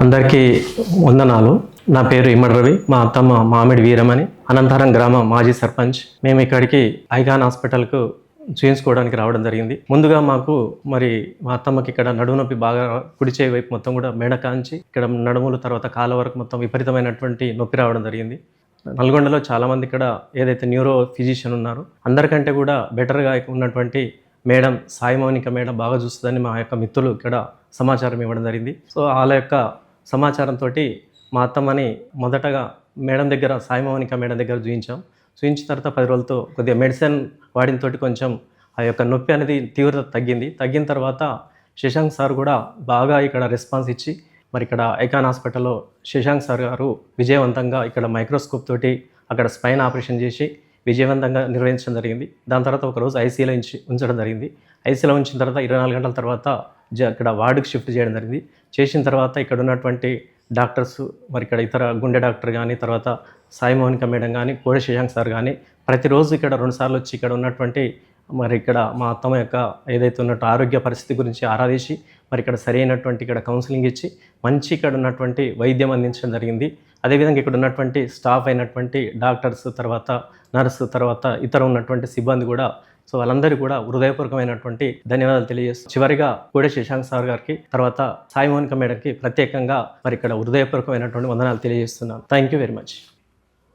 అందరికీ వందనాలు. నా పేరు ఇమ్మడి రవి. మా అత్తమ్మ మామిడి వీరమణి, అనంతరం గ్రామ మాజీ సర్పంచ్. మేము ఇక్కడికి ఐకాన్ హాస్పిటల్కు చూయించుకోవడానికి రావడం జరిగింది. ముందుగా మాకు మా అత్తమ్మకి ఇక్కడ నడుము నొప్పి బాగా కుడి చేయి వైపు మొత్తం కూడా మెడ కాంచి ఇక్కడ నడుములు తర్వాత కాళ్ళ వరకు మొత్తం విపరీతమైనటువంటి నొప్పి రావడం జరిగింది. నల్గొండలో చాలామంది ఇక్కడ ఏదైతే న్యూరో ఫిజిషియన్ ఉన్నారో అందరికంటే కూడా బెటర్గా ఉన్నటువంటి మేడం సాయి మౌనిక మేడం బాగా చూస్తుందని మా యొక్క మిత్రులు ఇక్కడ సమాచారం ఇవ్వడం జరిగింది. సో వాళ్ళ యొక్క సమాచారంతో మా అత్తమ్మని మొదటగా మేడం దగ్గర సాయి మౌనిక మేడం దగ్గర చూయించిన తర్వాత 10 రోజులతో కొద్దిగా మెడిసిన్ వాడిన కొంచెం ఆ యొక్క నొప్పి అనేది తీవ్రత తగ్గిన తర్వాత శశాంక్ సార్ కూడా బాగా ఇక్కడ రెస్పాన్స్ ఇచ్చి ఇక్కడ ఐకాన్ హాస్పిటల్లో శశాంక్ సార్ గారు విజయవంతంగా ఇక్కడ మైక్రోస్కోప్ తోటి అక్కడ స్పైన్ ఆపరేషన్ చేసి విజయవంతంగా నిర్వహించడం జరిగింది. దాని తర్వాత ఒకరోజు ఐసీలో ఉంచడం జరిగింది. ఐసీలో ఉంచిన తర్వాత 24 గంటల తర్వాత ఇక్కడ వార్డుకి షిఫ్ట్ చేయడం జరిగింది. చేసిన తర్వాత ఇక్కడ ఉన్నటువంటి డాక్టర్స్ ఇక్కడ ఇతర గుండె డాక్టర్ కానీ తర్వాత సాయి మౌనిక మేడం కానీ కోడి శశాంక్ సార్ కానీ ప్రతిరోజు ఇక్కడ 2 సార్లు వచ్చి ఇక్కడ ఉన్నటువంటి ఇక్కడ మా అత్తమ్మ యొక్క ఏదైతే ఉన్నట్టు ఆరోగ్య పరిస్థితి గురించి ఆరాధించి ఇక్కడ సరైనటువంటి ఇక్కడ కౌన్సిలింగ్ ఇచ్చి మంచి ఇక్కడ ఉన్నటువంటి వైద్యం అందించడం జరిగింది. అదేవిధంగా ఇక్కడ ఉన్నటువంటి స్టాఫ్ అయినటువంటి డాక్టర్స్ తర్వాత నర్సు తర్వాత ఇతర ఉన్నటువంటి సిబ్బంది కూడా సో వాళ్ళందరూ కూడా హృదయపూర్వకమైనటువంటి ధన్యవాదాలు తెలియజేస్తూ చివరిగా కోడి శశాంక్ సార్ గారికి తర్వాత సాయి మౌనిక మేడంకి ప్రత్యేకంగా ఇక్కడ హృదయపూర్వకమైనటువంటి వందనాలు తెలియజేస్తున్నాను. Thank you very much.